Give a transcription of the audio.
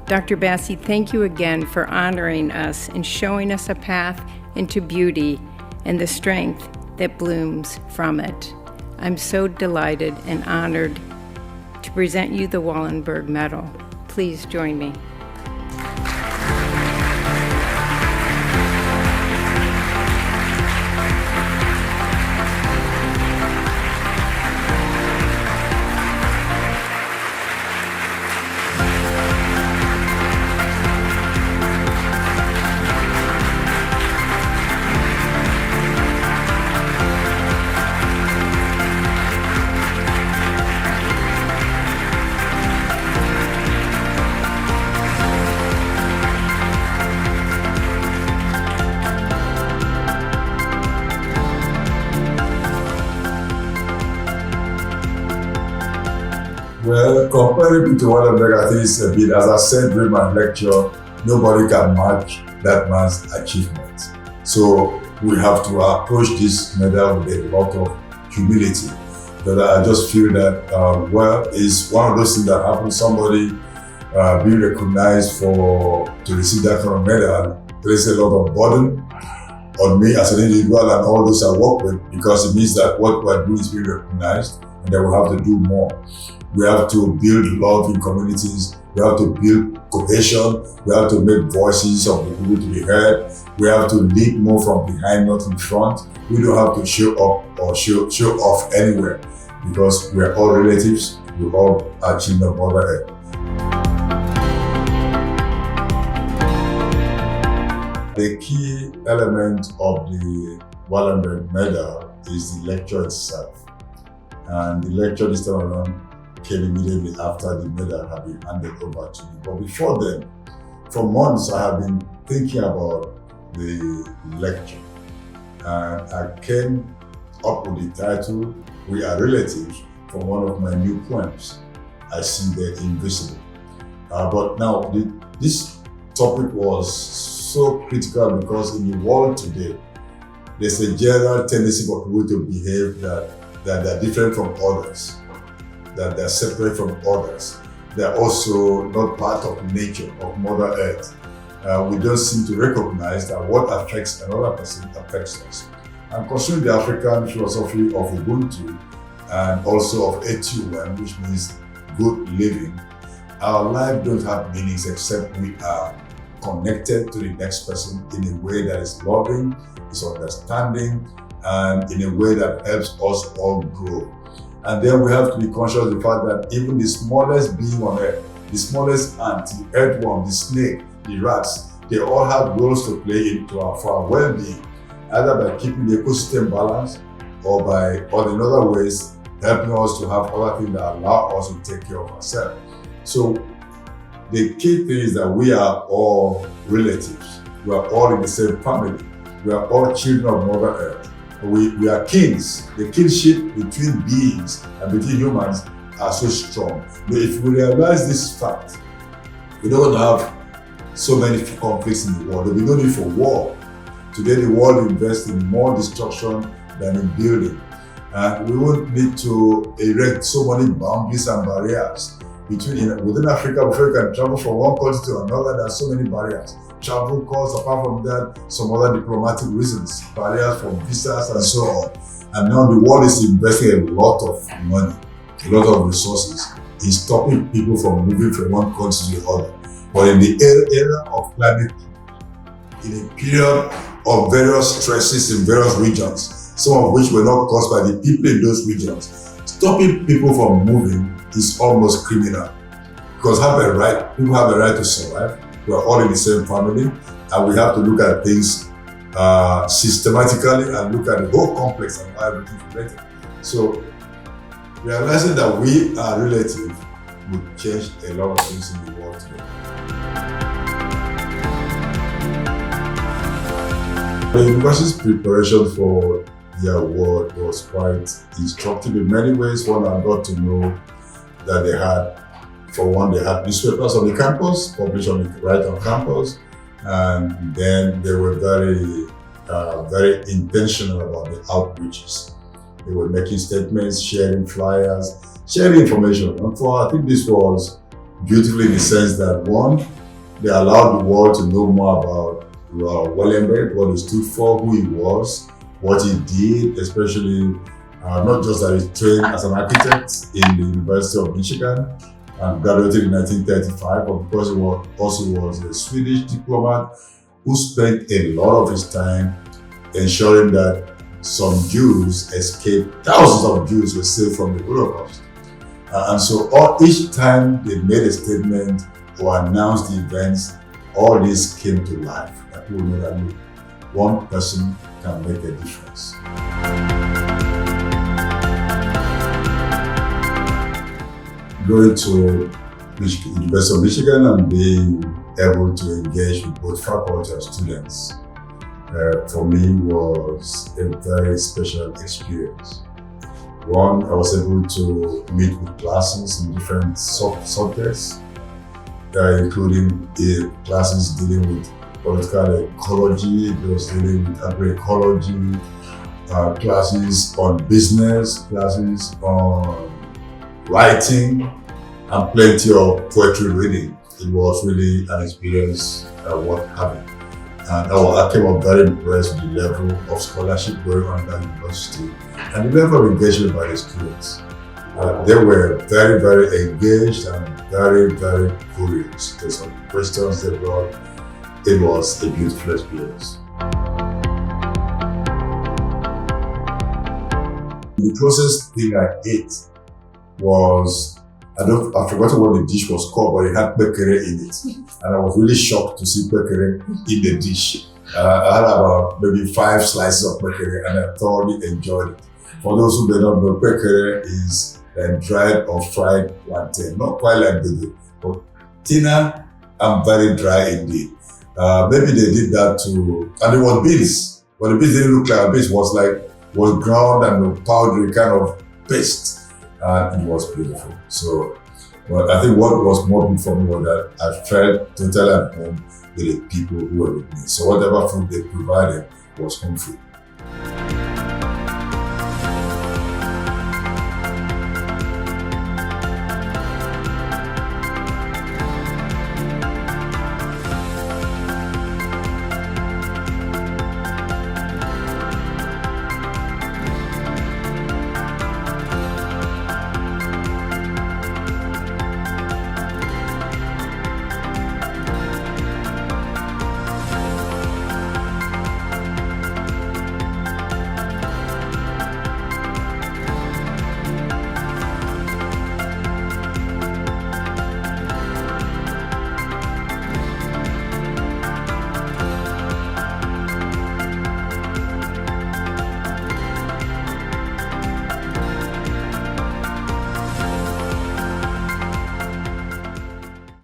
Dr. Bassi, thank you again for honoring us and showing us a path into beauty and the strength that blooms from it. I'm so delighted and honored to present you the Wallenberg Medal. Please join me. Well, comparing it to Wallenberg, I think it's a bit, as I said during my lecture, nobody can match that man's achievement. So we have to approach this medal with a lot of humility. But I just feel that, it's one of those things that happens. Somebody being recognized to receive that kind of medal places a lot of burden on me as an individual and all those I work with, because it means that what we're doing is being recognized and that we have to do more. We have to build love in communities. We have to build cohesion. We have to make voices of the people to be heard. We have to lead more from behind, not in front. We don't have to show up or show off anywhere, because we're all relatives. We all are children of Mother Earth. The key element of the Wallenberg Medal is the lecture itself. And the lecture this time around came immediately after the medal had been handed over to me. But before then, for months I have been thinking about the lecture. And I came up with the title, We Are Relatives, from one of my new poems, I See the Invisible. But now, this topic was so critical because in the world today, there's a general tendency for people to behave that they're different from others, that they're separate from others. They're also not part of nature, of Mother Earth. We don't seem to recognize that what affects another person affects us. I'm considering the African philosophy of Ubuntu and also of HOMEF, which means good living. Our life don't have meanings except we are connected to the next person in a way that is loving, is understanding, and in a way that helps us all grow. And then we have to be conscious of the fact that even the smallest being on earth, the smallest ant, the earthworm, the snake, the rats, they all have roles to play for our well-being, either by keeping the ecosystem balanced or in other ways, helping us to have other things that allow us to take care of ourselves. So the key thing is that we are all relatives. We are all in the same family. We are all children of Mother Earth. We are kings. The kinship between beings and between humans are so strong. But if we realize this fact, we don't have so many conflicts in the world. There will be no need for war. Today, the world invests in more destruction than in building. And we won't need to erect so many boundaries and barriers within Africa. Before you can travel from one country to another, there are so many barriers. Travel costs, apart from that, some other diplomatic reasons, barriers from visas and so on. And now the world is investing a lot of money, a lot of resources in stopping people from moving from one country to the other. But in the era of climate change, in a period of various stresses in various regions, some of which were not caused by the people in those regions, stopping people from moving is almost criminal. Because people have a right to survive. We are all in the same family, and we have to look at things systematically and look at the whole complex and how everything is related. So realizing that we are relative would change a lot of things in the world today. The university's preparation for the award was quite instructive in many ways. One, I got to know that they had newspapers on the campus, published right on campus, and then they were very intentional about the outreaches. They were making statements, sharing flyers, sharing information. And I think this was beautifully in the sense that one, they allowed the world to know more about Wellenberg, what he stood for, who he was, what he did, especially not just that he trained as an architect in the University of Michigan and graduated in 1935, but because he also was a Swedish diplomat who spent a lot of his time ensuring that some Jews escaped, thousands of Jews were saved from the Holocaust. And so each time they made a statement or announced the events, all this came to life. That people know that look, one person can make a difference. Going to the University of Michigan and being able to engage with both faculty and students for me was a very special experience. One, I was able to meet with classes in different subjects, including classes dealing with political ecology, those dealing with agroecology, classes on business, classes on writing, and plenty of poetry reading. It was really an experience worth having. And I came up very impressed with the level of scholarship going on at the university and the level of engagement by the students. They were very, very engaged and very, very curious. There's some questions they brought. It was a beautiful experience. The closest thing I ate was, I've forgotten what the dish was called, but it had pekere in it. And I was really shocked to see pekere in the dish. I had about maybe 5 slices of pekere and I thoroughly enjoyed it. For those who may not know, pekere is dried or fried plantain, not quite like dodo, but thinner and very dry indeed. Maybe they did that to, and it was beans, but the beans didn't look like beans, was ground and powdery kind of paste. And it was beautiful. So, but I think what was more beautiful for me was that I felt totally at home with the people who were with me. So whatever food they provided was home food.